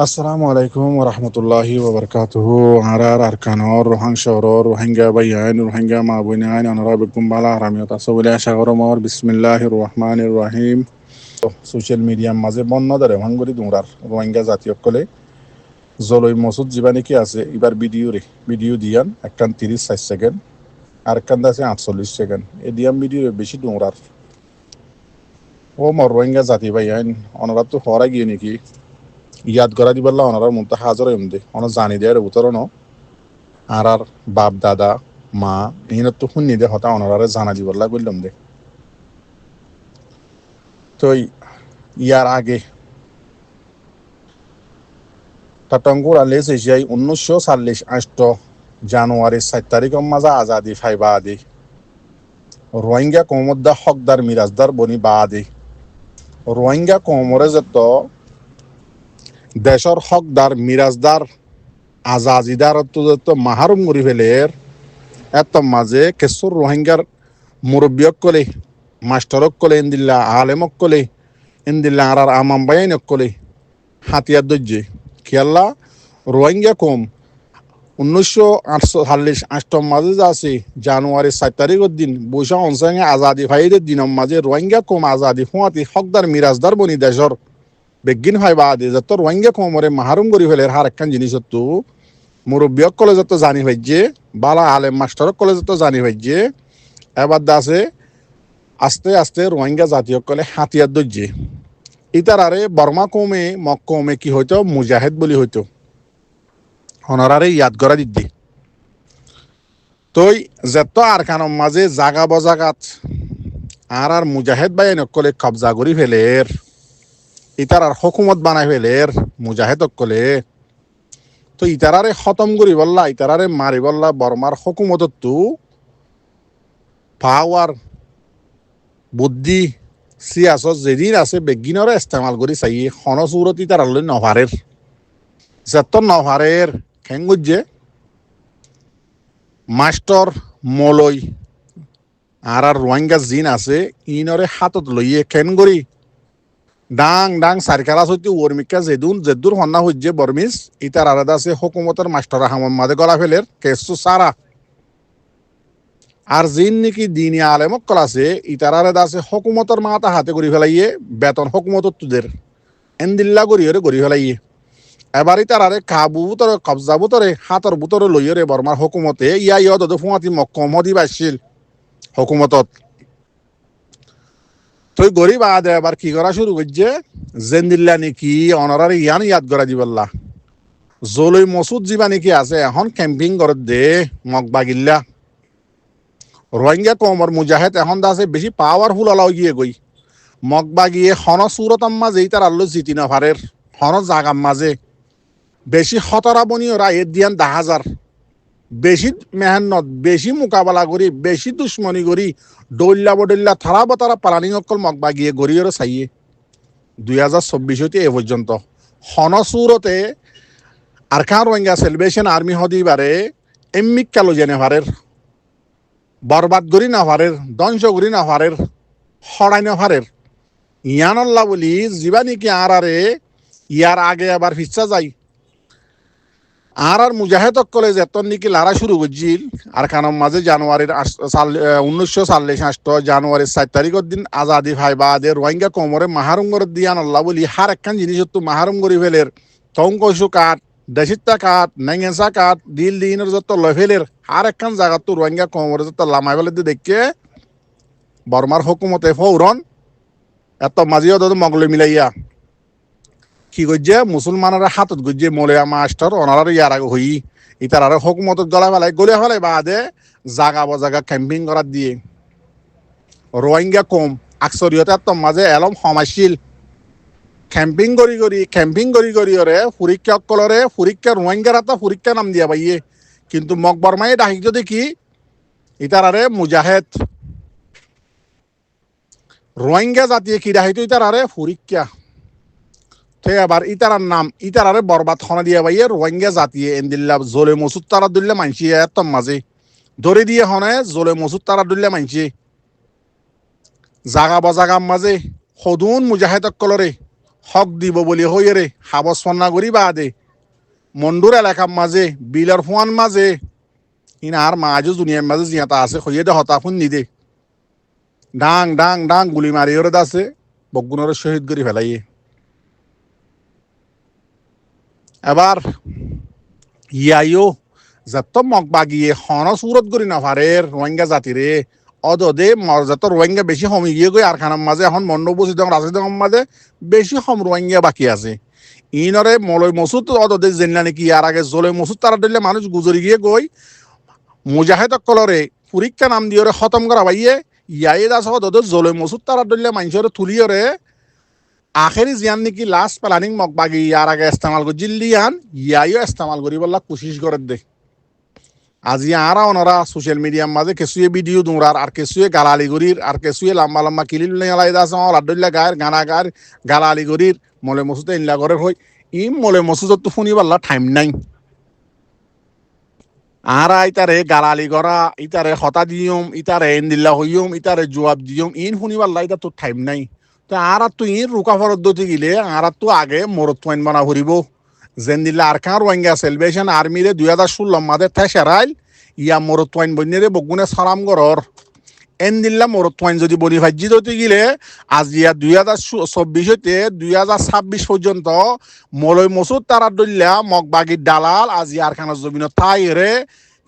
আসসালামু আলাইকুম রহমতুল্লাহি ওবরকাতুহু আরার আরকানর রোহাং শহরর রোহিঙ্গা বাইয়ান রোহিঙ্গা মা বইনাইন অনরা বিকুম বালা হারামিয়ত আসবলে সাগরমর বিসমিল্লাহির রহমানির রহিম সোশ্যাল মিডিয়ার মাঝে বন্য ধরে ভাঙ্গুরি দুমরার রোহিঙ্গা জাতীয় কলে জলই মসুদ জীবানি কি আছে এবার ভিডিও দিয়ান একখান 30-60 সেকেন্ড আর একখান আছে 48 সেকেন্ড এ দিয়াম ভিডিও বেশি দুমরার ও মর রোহিঙ্গা জাতি বাইয়ান অনরা তো হরা গিয়ে নাকি ইয়াদ করা দিবাল্লা ওনারা মতো হাজার এমদে অনেক জানি দেয় উত্তরণ আর বাপ দাদা মা ইহিনত তো শুনি দে হতা ওনারা জানা দিবাল্লা বললাম দে তো ইয়ার আগে টাটঙ্গুর আলে এশিয়ায় 1940 জানুয়ারি 7 তারিখ মাজা আজাদি ফাইবা আদি রোহিঙ্গা কমদ্দা হকদার মিরাজদার বনি বা আদি রোহিঙ্গা কমরে যত দেশর হকদার মিরাজদার আজাদিদার যত মাহারুম করি ফেলের এত মাঝে কেসুর রোহিঙ্গার মুরব্বিয়ক কলে মাস্টারক কলে ইন্দিল্লা আলেমক কলে ইন্দিল্লা আর আমাম বাইনক কলে হাতিয়ার দজ্জে খেয়াল্লা রোহিঙ্গা কম 1948 মাঝে যা আছে জানুয়ারি 7 তারিখের দিন বৈশাখ অনসাঙ্গে আজাদি ফাইদের দিনের মাঝে রোহিঙ্গা কম আজাদি ফুয়াতি হকদার মিরাজদার বনি দেশর বেগিন হয় বা আদি যত রোহিঙ্গা কমরে মাহারুম করি ফেলে হার একখান জিনিস তো মুরব্বিয়ক কলে যত জানি ভাইজে বালা আলেম মাস্টারক কলে যত জানি ভাইজে এবার দাসে আস্তে আস্তে রোহিঙ্গা জাতীয় কলে হাতিয়ার দজ্জে ইতার আরে বর্মা কমে মক্কমে কি হইতো মুজাহিদ বলি হইতো হনরারে ইয়াদ করা দিদি তই যত আর খানোর মাঝে জাগা বজাগাত আর মুজাহিদ বাই নকলে কবজা করি ফেলের ইতার আর হকুমত বানাই ফেলের মুজাহিদ অকলে তো ইতারারে খতম করি বললা ইতারারে মারি বললা বর্মার হকুমতত তো পাওয়ার বুদ্ধি সিয়াসত যেদিন আছে বেগিনরে ইস্তেমাল করি চাই হনসুরতি তার নভারের যত নভারের খেঙ্গুজে মাস্টার মলই আর রোহিঙ্গা জিন আছে ইনরে হাতত লইয়ে খেন করি ডাং ডাং সারকারা সত্যি ওর্মিকা যেদুর হন্না হইছে বর্মিস ইতার আলাদা আছে হকুমতের মাস্টার হামন মাদে গলা ফেলের কেসু সারা আর জিন নাকি দিনী আলেমক কলাছে ইতারারে দাসে হকুমতর মাথা হাতে করি ফেলাইয়ে বেতন হকুমতর তুদের এন্দিল্লা গড়ি ফেলাইয়ে এবারই তারারে কাবু বুতরে কবজা বুতরে হাতর বুতরে লইয়রে বর্মার হকুমতে ইয়া ইয় দদ ফুয়াতি মক্কম হদি বাসছিল হকুমতত তুই গরিব আদে এবার কি করা শুরু করছে জেন্দিল্লা নাকি অনারারে ইয়ান ইয়াদ করা দিবল্লা জলই মসুদ জিবা নাকি আছে এখন ক্যাম্পিং করে দে মগবাগিল্লা রোহিঙ্গা কমর মুজাহেদ এখন দাসে বেশি পাওয়ারফুল আলাও গিয়ে গই মগবা গিয়ে হন সুরতম মাঝে তার আল্লো জিতি নভারের হন জাগাম মাঝে বেশি খতরা বনি ওরা এর দিয়ান 10,000 বেশি মেহনত বেশি মোকাবেলা করি বেশি দুশ্মনী করি ডল্লা বডল্লা থারা বতারা পালানি অকল মগবা গিয়ে গড়িয়ে চাইয়ে 2024 হইতে এ পর্যন্ত হন সুরতে আরকান রোহিঙ্গা সেলিব্রেশন আর্মি হদিবারে এমিক কালো জেনে ভারের বরবাদ করি না ভারের ধ্বংস করি না ভারের হড়াই না ভারের ইয়ানল্লা বলি যিবা নাকি আরে ইয়ার আগে আবার ফিচ্ছা যাই আর মুজাহেদ কলেজ এত নাকি লারা শুরু করছিল আর খানোর মাঝে জানুয়ারির 1948 জানুয়ারির 7 তারিখের দিন আজাদি ভাইবা দে রোহিঙ্গা কোমরে মাহারুঙ্গর দিয়ান আল্লাহ বলি হার একখান জিনিস তো মাহারুম করি ফেলের তংকসু কাঠ দেশিতা কাঠ নেঙ্গেসা কাঠ দিল দিনের যত লফেলের আর একখান জায়গা তো রোহিঙ্গা কোমরে যত লামাই ফেলে দেখে বর্মার হুকুমতে ফৌরন এত মাঝিও দাদু মগলে মিলাইয়া কি করছে মুসলমানের হাতত গজ্জে মলিয়া মাস্টার ওনার ইয়ার আগে হই ইতার আর হুকুমত গলিয়া ফেলাই বাদে জাগা বজাগা ক্যাম্পিং করার দিয়ে রোহিঙ্গা কম আকসরিয়তে এত মাঝে এলম সমাজশীল ক্যাম্পিং করি ওরে পরীক্ষা অকলরে পরীক্ষা রোহিঙ্গার হাতে পরীক্ষা নাম দিয়া পাইয়ে কিন্তু মকবরমাই ডাকি যদি কি ইতার আরে মুজাহেদ রোহিঙ্গা জাতীয় কি ডাকিত ইতার আরে পরীক্ষা ঠিক আবার ইতারার নাম ইতারারে বরবাদ খনা দিয়া পাইয়ে রোহিঙ্গা জাতীয় এন্দিল্লা জলে মসুদ তারা দুল্লে মানছি এত মাঝে ধরে দিয়ে হনে জলে মসুদ তারা দুল্লে মানছি জাগা বজাগাম মাঝে সদুন মুজাহিদক কলরে হক দিব বলি হইয়ে রে হাবস ফন্না করি বাদে মন্ডুর এলাকার মাঝে বিলার ফুয়ান মাঝে ইন আর মাঝে দুনিয়ার মাঝে জিয়াতা আছে হইয়ে দে হতাফুন নিদে ডাং ডাং ডাং গুলি মারি ওরে দাসে বগুনরে শহীদ করি ফেলাইয়ে এবার ইয়াইও যত মগ বাগিয়ে হন সুরত করি না ফারের রোহিঙ্গা জাতিরে অদে মর্যাত রোহিঙ্গা বেশি কমে গিয়ে গই আর খানার মাঝে এখন মন্ডবসিত রাজনীতি মাঝে বেশি কম রোহিঙ্গা বাকি আছে ইনরে মলয় মসুদ অদে জেনলা নাকি আর আগে জলয় মসুদ তারা দিলে মানুষ গুজরি গিয়ে গই মুজাহেদ কলরে পরীক্ষা নাম দিয়ে খতম করা ভাইয়ে ইয়াই দাস অদে জলয় মসুদ তারা দিলে মানুষের তুলিয়রে আখেরি জিয়ান নাকি লাস্ট প্ল্যানিং মগ বাগি আর আগে ইস্তেমাল করে জিল্লিয়ান ইয়াইও ইস্তেমাল করি বললা কোশিশ করে দে আজি আরা ওনারা সোশ্যাল মিডিয়ার মাঝে কেসুয়ে ভিডিও দৌড়ার আর কেসুয়ে গালালি গরির আর কেসুয়ে লম্বা লম্বা কিলিল লাই দাস লাড্ডুল্লা গায়ের গানা গায়ের গালালি গরির মলে মসুদে ইনলা করে হই ইম মলে মসুদত তো শুনি পাল্লা টাইম নাই আরা ইতারে গালালি গড়া ইতারে হতা দিয়ম ইতারে ইন্দিল্লা হইয়ম ইতারে জবাব দিয়ম ইন শুনি পাল্লা ইতা তো টাইম নাই তো আর তো ইন রুকা ফরদ্দতি গিলে আর তো আগে মরত পয়েন্ট বানা ফুরিব যেন দিল্লা আর কার রোহিঙ্গা সেলিব্রেশন আর্মিরে 2016 মাদে থেসারাইল ইয়া মরত পয়েন্ট বন্যরে বগুনে সালাম গরর এন দিল্লা মরত পয়েন্ট যদি বনি ভাজ্যি দতে গিলে আজ ইয়া 2024 হইতে 2026 পর্যন্ত মলয় মসুদ তারা দল্লা মগবাগির দালাল আজ ইয়ার খানার জমিন থাইরে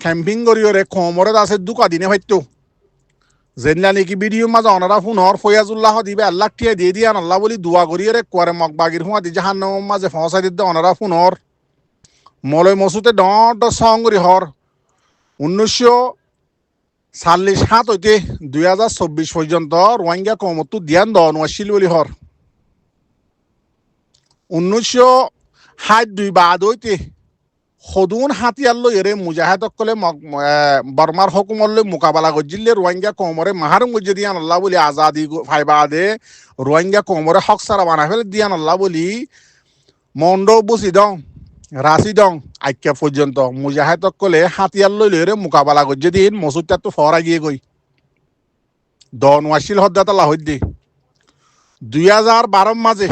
ক্যাম্পিং করিওরে কমরে আছে দুকা দিনে হয়তো যেনলা নাকি ভিডিও মাঝে অনারা ফুনর ফয়াজুল্লাহ দিবে আল্লাহ টিয়া দিয়ে দিয়ান আল্লাহ বলি দোয়া করিয়ে কোয়ারে মগবাগির হুয়া দি জাহান্ন মাঝে ফসাই দিতে অনারা ফুনর মলয় মসুদে ড সং করি হর 1947 হইতে 2024 পর্যন্ত রোহিঙ্গা কমতো ধ্যান দেওয়া নোয়াছিল বলি হর 1962 বাদ হইতে সদুন হাতিয়ার লই এরে মুজাহিদ কলে বর্মার হকুমর লই মোকাবেলা করছিলে রোহিঙ্গা কমরে মাহার মধ্যে দিয়ান আল্লাহ বলি আজাদি ফাইবা দে রোহিঙ্গা কমরে হক সারা বানা ফেলে দিয়ান আল্লাহ বলি মন্ড বুঝি দং রাশি দং আইক্যা পর্যন্ত মুজাহিদ কলে হাতিয়ার লই লই এরে মোকাবেলা করছে দিন মসুদটা তো ফরা গিয়ে গই দন ওয়াসিল হদ্দাতাল্লাহ হদ্দি 2012 মাঝে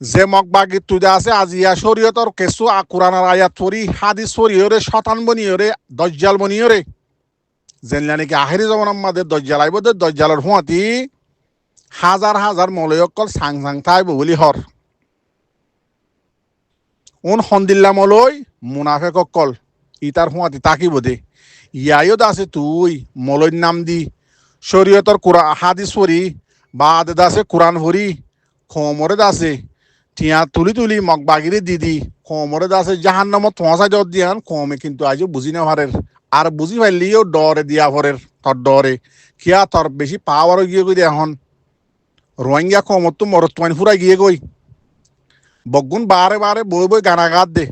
যে মগবাগির তুদে আছে আজিয়া শরীয়তর কেসু কোরআনের আয়াত পড়ি হাদিস পড়িওরে শতান বনিওরে দজ্জাল বনিওরে যেনলা নাকি আখেরি জমানার মাঝে দজ্জাল আইব দজ্জালের হুঁয়াতি হাজার হাজার মলয়কল সাং সাং থাইব বলি হর উন হন্দিল্লা মলয় মুনাফেক কল ইতার হুঁয়াতি তাকিব দে ইয়াইও আছে তুই মলয় নাম দি শরীয়তর কোরআন হাদিস পড়ি বাদ আছে কোরআন ভরি খমরে আছে টিয়া তুলি তুলি মগবাগিরে দিদি কমরে দাসে জাহান নামত পৌঁছা যত দিয়ান কমে কিন্তু আজও বুঝি না পারের আর বুঝি পারলিও ডরে দিয়া পরের তোর ডরে কিয়া তোর বেশি পাওয়ারও গিয়ে গই এখন রোহিঙ্গা কমত তো মরত তোয়াইন ফুরাই গিয়ে গই বগুন বারে বারে বই বই গানা গাত দে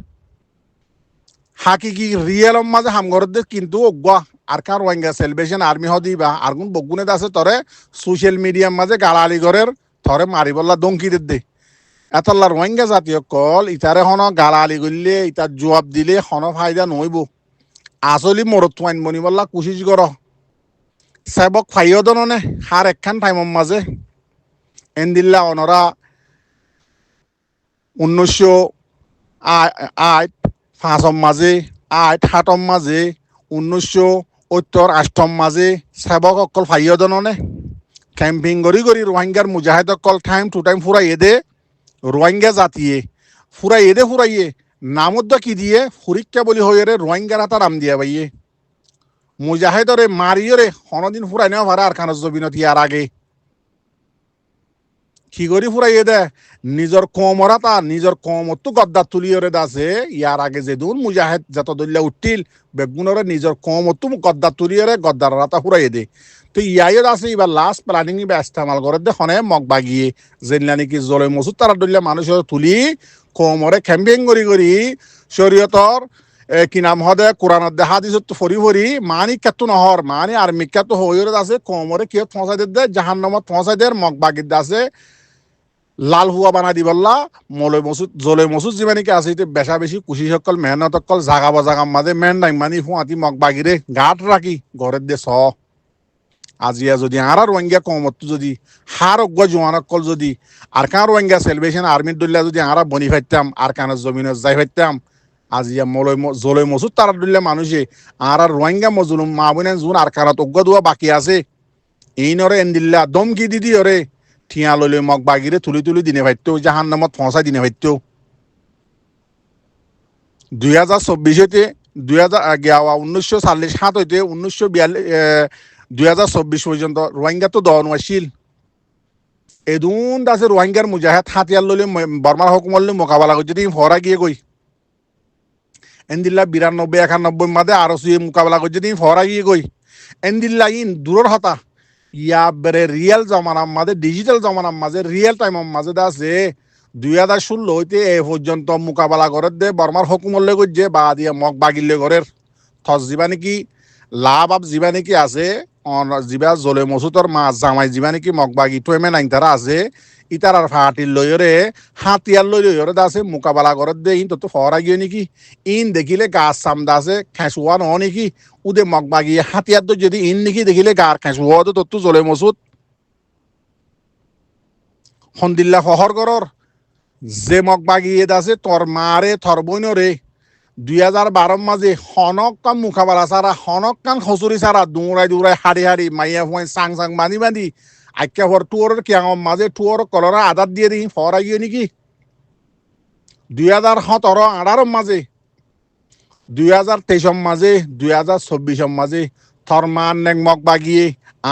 হাকি কি রিয়েল মাঝে হামগরত দে কিন্তু অগুয়া আর কার রোহিঙ্গা সেলিব্রেশন আর্মি হদি বা আর কোন বগুনে দাসে তরে সোশ্যাল মিডিয়ার মাঝে গালালি গরের থরে মারিবল্লা দমকি দে এতলা রোহিঙ্গা জাতীয় কল ইতারে হন গালালি করলে ইতার জবাব দিলে হন ফায়দা নইব আসলি মরত তোয়াইন বনি বললা কোশিশ কর সেবক ফাইও দননে হার একখান টাইমর মাঝে এনদিল্লা অনরা 1908 মাঝে 8 মাঝে 1978 মাঝে সেবক অকল ফাইও দননে ক্যাম্পিং করি করি রোহিঙ্গার মুজাহিদ অকল টাইম টু টাইম ফুরাই দে রোহিঙ্গা জাতিয়ে ফুরাইয়ে নামদ্দ কি দিয়ে ফুরিক্কা বলি হয়ে রে রোহিঙ্গার হাতা নাম দিয়া ভাইয়ে মুজাহিদরে মারিয়রে হনদিন ফুরাই নেওয়া ভাড়া আর খানজ জবিনতি আর আগে কি করি ফুরাইয়ে দে নিজর কমরা তা নিজর কমতো গদ্দার তুলিয়রে দাসে ইয়ার আগে যে দুন মুজাহিদ যত দল্লা উঠিল বেগুনরে নিজর কমতো গদ্দার তুলিয়রে গদ্দার রাতা ফুরাইয়ে দে তো ইয়াইও আছে এবার লাস্ট প্ল্যানিং বা ইস্তেমাল করে দেখনে মগ বাগিয়ে যেনলা নাকি জলে মসুদ তারা দল্লা মানুষের তুলি কমরে ক্যাম্পিং করি শরীয়তর কি নাম হদে কোরআনত দে হাদিসত ফরি ফরি মানি কেতো নহর মানি আর মিকাতো হইরে আছে কমরে কিয় পৌঁছাই দে জাহান্নামত পৌঁছাই দে মগ বাগির আছে লাল হুয়া বানা দি বললা মলয় মসুদ জলে মসুদ যিমানিকে আছে বেশা বেশি কুশি সকল মেহনত সকল জাগা বাজাগাম মাঝে মেন ডাইম মানি হুঁয়াতি মগ বাগিরে গাঁট রাখি ঘরের দে স আজিয়া যদি আর রোহিঙ্গা কমত যদি হার অজ্ঞ জোয়ানক কল যদি আর কান রোহিঙ্গা সেলিব্রেশন আর্মির দলিয়া যদি আর বনি ফাইতাম আর কানের জমিনে যাই ফাইতাম আজিয়া জলই মসুদ তারা দলিয়া মানুষে আর রোহিঙ্গা মজলুম মা বোনে জুন আর কানত অজ্ঞ দোয়া বাকি আছে এই নরে এন্দিল্লা দমকি দিদি ওরে ঠিয়া লইলে মগ বাগিরে তুলি তুলি দিনে ভাইতো জাহান নামত ফসাই দিনে ভাইতো 2024 1947 হইতে 2024 পর্যন্ত রোহিঙ্গা তো দন আসিল এদুন দাসে রোহিঙ্গার মুজাহিদ হাতিয়ার লইলে বর্মার হুকুমত লইলে মোকাবেলা করছে দিন ফরা গিয়ে গই এন্দিল্লা 92 91 মাদে আরো সুয়ে মোকাবেলা করছে দিন ফরা গিয়ে গই এন্দিল্লা ইন দূরের হতা ইয়া বেরে রিয়েল জমানার মাঝে ডিজিটাল জমানার মাঝে রিয়েল টাইমের মাঝে আছে 2016 হইতে এ পর্যন্ত মোকাবেলা করে দে বর্মার হুকুমলে করছে বা দিয়ে মগ বাগিলে ঘরের থস যাবা নাকি লাভ আপ যাবা নাকি আছে জিবা জলে মসুতর মাছ জামাই যাবা নাকি মগ বাগি টুয়েমে নাইন তারা আছে ইতার আর ফাটির লইরে হাতিয়ার লইরে আছে মোকাবেলা করে দে ইন তো ফরা গিয়ে নাকি ইন দেখিলে গাছ সামদা আছে খেঁচুয়া ন নাকি উদে মগ বাগি হাতিয়ার তো যদি ইন নাকি দেখিলে গার খেঁচুয়া তো তোর জলে মসুদ সন্দিল্লা শহর গড়র যে মগ বাগিয়ে আছে তোর মারে তোর বইনরে 2012 মাঝে হনক কাম মুখাবালা সারা হনক কান খসুরি সারা দৌড়াই দৌড়াই হাড়ি হাড়ি মাইয়া ফুয়াই সাং সাং বাঁধি বাঁধি আজ্ঞা হর টুয়র কিয়াঙর মাঝে টুয়র কলরা আদাত দিয়ে দিই ফরা গিয়ে নাকি 2017-18 মাঝে 2023 মাঝে 2024 মাঝে থর মান নেক মগ বাগিয়ে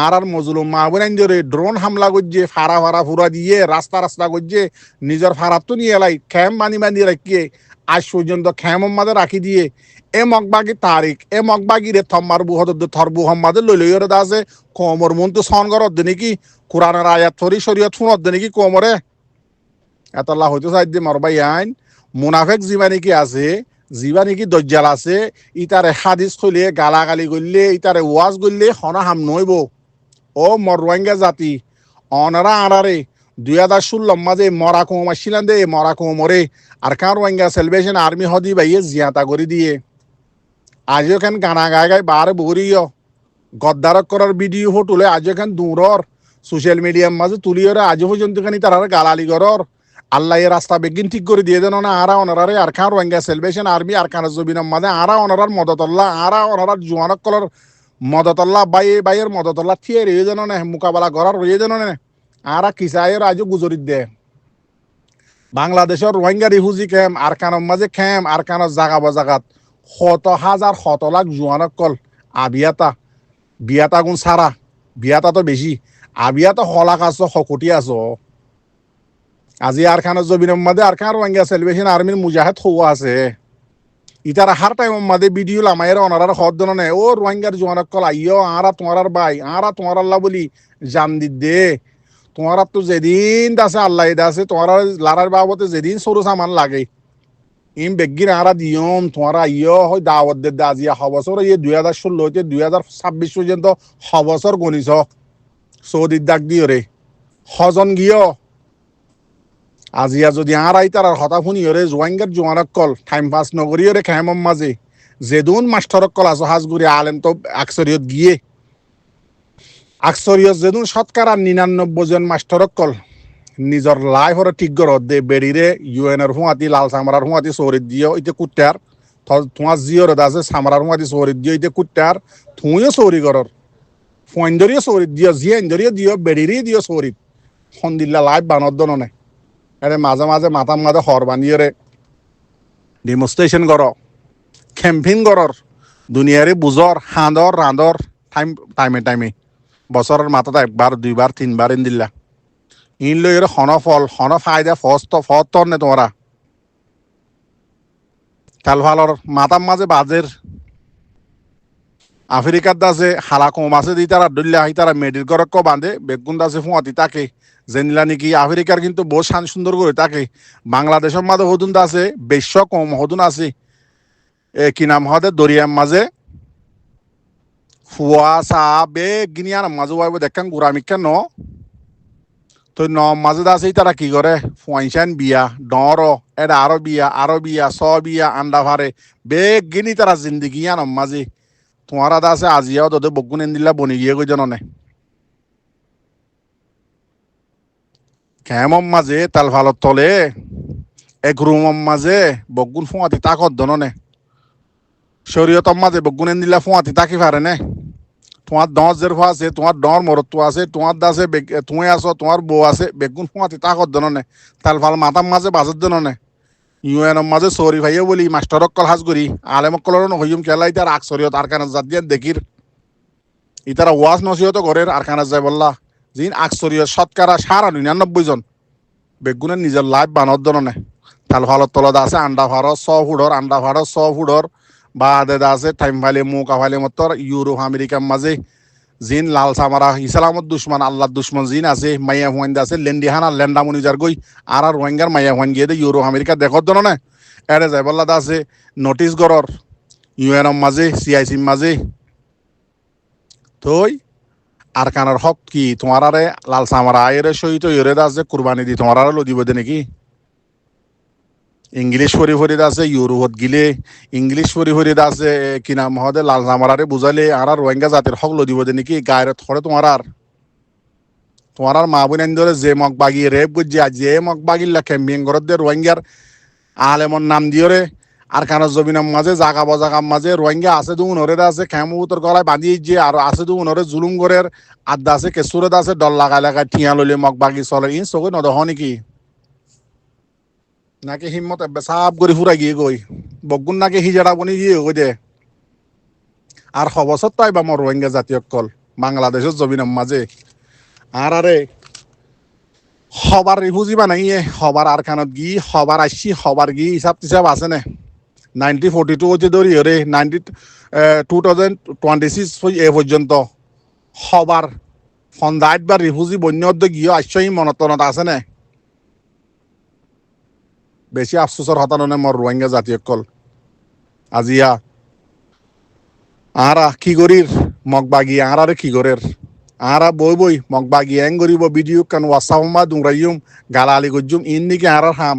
আর মজলুম মা বোন ধরে ড্রোন হামলা করছে ফাড়া ফাড়া ফুরা দিয়ে রাস্তা রাস্তা করছে নিজের ফাড়াত তো নিয়ে এলাই খ্যাম বানি বানি রাখিয়ে আজ পর্যন্ত খ্যামর মাঝে রাখি দিয়ে এ মগবাগি তারিখ এ মগবাগিরে থম্মার বুহদ থরবু হম্মাদের লই লইরে আছে কোমর মন তো সন করত দে নাকি কোরআনের আয়াত ফরি শরীয়ত শুনত দে নাকি কোমরে এতলা হয়তো চাই দিয়ে মরবাই আইন মুনাফেক জিবা নাকি আছে জিবা নাকি দজ্জাল আছে ইতারে হাদিস খুলিয়ে গালাগালি করলে ইতারে ওয়াজ করলে হনা হাম নইব ও মর রোহিঙ্গা জাতি অনারা আড়ারে 2016 মাঝে মরা কম আসছিলেন দে মরা কোমরে আর কান রোহিঙ্গা সেলিব্রেশন আর্মি হদি বাইয়ে জিয়াতা করে দিয়ে আজ এখান গানা গায় গায় বারে বরিও গদ্দারক করার ভিডিও ফটোলে আজ এখান দূরর সোশ্যাল মিডিয়ার মাঝে তুলিওরে আজ পর্যন্ত খানি তারা গালালি করর আল্লাহ এ রাস্তা বেগিন ঠিক করে দিয়ে দেন না আরা অনারারে আর খান রোহিঙ্গা সেলিব্রেশন আর্মি আর কান জবিনের মাঝে আরা অনারার মদতল্লা আরা অনারার জোয়ানক কলর মদতল্লা বাইয়ের মদতল্লা থিয়ে রয়ে যেন না মোকাবেলা করার রয়ে যেন না আরা কিসায়ের আজও গুজরিত দে বাংলাদেশের রোহিঙ্গা রিফিউজি ক্যাম্প আর কানের মাঝে ক্যাম্প আর কানের জাগা বাজাগাত শত হাজার শত লাখ জোয়ানক কল বিয়াতা গুণ সারা বিয়াতা তো বেশি আবিয়াতা হলাক আছো হকটি আছো আজি আর খানের জবিনের মাঝে আর খান রোহিঙ্গা সেলিব্রেশন আর্মির মুজাহিদ হওয়া আছে ইতার হার টাইমের মাঝে ভিডিও লামাইয়ের অনারার হদ দেন না ও রোহিঙ্গার জোয়ানক কল আইয় আরা তোমার ভাই আরা তোমার আল্লাহ বলি জান দি দে তোমার তো যেদিন আছে আল্লাহ আছে তোমার লারার বাবতে যেদিন সরু সামান লাগে ইম বেগিন আরা দিয়ম তোমার ইয় হয় দাওয়াত দে আজিয়া হবছর ইয়ে 2016 হইতে 2026 পর্যন্ত হবছর গণিছ সৌদির ডাক দিও রে হজন গিয় আজিয়া যদি আর আইতার আর হতা শুনি রে জোয়াঙ্গার জোয়ানক কল টাইম পাস নগরীয় রে খেমম মাঝে যেদুন মাস্টারক কল আছো হাজগুড়ি আলেম তো আকসরিয়ত গিয়ে আকসরিয়ত যেদুন শতকরা 99 জন মাস্টারক কল নিজর লাইফর ঠিক গরত দে বেড়িরে ইউএনর হুঁয়াতি লাল সামরার হুঁয়াতি সৌরিত দিও ইতে কুট্টার তোমার জিওর আছে সামরার হুঁয়াতি সৌরিত দিও ইতে কুট্টার তুইও সৌরি গরর ফয়েন্দরিও সৌরিত দিও জিয়েন্দরিও দিও বেড়িরে দিও সৌরিত সন্দিল্লা লাইফ বানদ্দন নাই এরে মাঝে মাঝে মাথার মাঝে হর বানিয়ে রে ডেমনস্ট্রেশন কর ক্যাম্পিং করর দুনিয়ারে বুঝর হাঁদর রাঁদর টাইমে বছরের মাথাতে একবার দুইবার তিনবার এন দিল্লা ইন লই হন ফল হন ফায়দা ফত নে তোমরা তেল ফালর মাথার মাঝে বাজের আফ্রিকার দাসে হালা কম আছে দি তারা ডুল্লা আহি তারা মেডির গরক বাঁধে বেগুন দাসে ফুঁয়াতি তাকে জেনিলা নাকি আফ্রিকার কিন্তু বহু শান সুন্দর করে তাকে বাংলাদেশের মাঝে হদুন আছে বেশ কম হদুন আছে কি নাম হদে দরিয়ার মাঝে ফুয়া চা বে গিনিয়ার মাঝে ওয়াইব দেখান গুড়ামিকা ন তো ন মাঝে আছে তারা কি করে ফুয়াইছান বিয়া ডর এটা আরো বিয়া স বিয়া আন্ডা ভারে বে গিনি তারা জিন্দিগি আন মাঝে তোমারা আছে আজিয়াও তোদের বগুন এন দিল্লা বনি গিয়ে গই জানো খেমম মাঝে তাল ভালত তলে এক রুমম মাঝে বগুন ফুঁয়াতি তাকত দননে শরীয়তম মাঝে বগুন দিলা ফুঁয়াতি তাকি পারে নে তোমার দশ জের আছে তোমার ডর মরত্ব আছে তোমার দাসে তুমি আছো তোমার বউ আছে বেগুন ফুঁয়াতি তাকত দননে তাল ভাল মাতাম মাঝে বাজত দননে ইউএনএম মাঝে সরি ভাইয়ে বলি মাস্টারক কল হাজ করি আলেমকলর হইম খেলা ইতার আক শরীয়ত আর কানা জাত দিয়ে দেখির ইতারা ওয়াজ নসিহত করের আর কানা যায় বললা যিন আক শরীয়ত শতকরা 99.99 জন বেগুনের নিজের লাইফ বানত দননে তাল ভালত তলদ আছে আন্ডা ফারো আন্ডা ফারো 100 ফুটর বা দেদা আছে টাইম ফাইলে মুকা ফাইলে মতর ইউরোপ আমেরিকার মাঝে জিন লাল সামারা ইসলামত দুশ্মন আল্লাহ দুশ্মন জিন আছে মাইয়া হুয়ান আছে লেন্ডিহানা লেন্ডামুনি যার গই আর রোহিঙ্গার মাইয়া হুয়ান গিয়ে দে ইউরোপ আমেরিকা দেখত দন না এরে যাই বল্লা আছে নোটিশ গরর ইউএনএম মাঝে সিআইসির মাঝে থই আর কানার হক কি তোমার আরে লাল সামারা আয়ের সহিত ইরে আছে কুরবানি দি তোমার আরে লদিব দে নাকি ইংলিশ ফরি আছে ইউরোপত গিলে ইংলিশ ফরি আছে কি নাম হদে লাল সামারারে বুঝালে আর রোহিঙ্গা জাতির হক লদিব দে নাকি গায়ের থরে তোমার আর মা বোন ধরে যে মগ বাগি রেপ গুজি আজ যে মগ বাগিল্লা ক্যাম্পিং করত দে রোহিঙ্গার আলেমন নাম দিয়রে আর কানার জমিনের মাঝে জাগা বজাগার মাঝে রোহিঙ্গা আছে দু উনরে আছে খেমুতর গলায় বাঁধিয়ে যে আর আছে দু উনরে জুলুম করের আড্ডা আছে কেসুরত আছে ডল লাগাই লাগাই ঠিয়া লইলে মগ বাগি চলে ইন চকুত নদহ নেকি নাকি হিম্মত এবে সাপ করে ফুরা গিয়ে গই বগুন নাকি হিজারা বনি গিয়ে গই দে আর খবসত পাইবা মর রোহিঙ্গা জাতীয় কল বাংলাদেশের জমিনের মাঝে আর আরে হবার রিফুজি বানাইয়ে হবার আর খানত গি হবার আসছি হবার গি হিসাব টিসাব আছে নে 1942 হচ্ছে ধরি রে 2026 এ পর্যন্ত হবার ফন্দাইট বা রিফুজি বন্য গিয়ে আসছই মনত আছে নে বেশি আফসোসর হতানো মর রোহিঙ্গা জাতীয় কল আজিয়া আরা কি করির মগবাগি আরে কি করের আরা বই মগবাগি এং করিব ভিডিও কান ওয়াসাউমা দুংরাইম গালালি গজ্জুম ইন নিকে আর হাম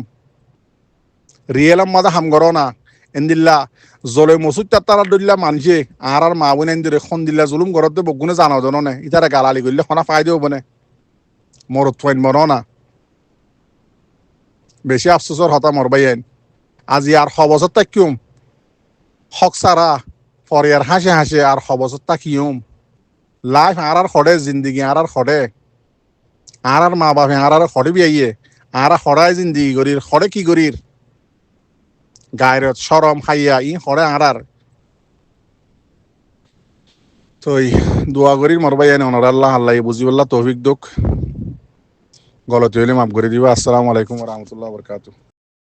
রিয়েলাম মাদা হাম গরো না এন্দিল্লা জলে মসুদ তারা দইল্লা মানছে আর মা বোন এন্দিরে খন দিল্লা জুলুম করতে বগুনে জানো জানো নে ইতারা গালালি করলে খনা ফায়দা হবো না মরত ফাইন মরো না বেশি আফসোসর হতা মরবাই আজি আর খবসত তাকিউম হক সারা পরে আর হাসে আর খবসত তাকিউম লাইফ আর খড়ে জিন্দগি আর খড়ে আর মা বাপে আর খড়ে বিয়ে আর খড়াই জিন্দগি করির খড়ে কি করির গায়রত সরম খাইয়া ই খড়ে আর তো দোয়া করির মরবাই অনর আল্লাহ আল্লাহ বুঝিবল্লাহ তৌফিক দুঃখ গলতি হইলে মাফ করে দিবা আসসালামু আলাইকুম ওয়া রাহমাতুল্লাহি ওয়া বারাকাতুহু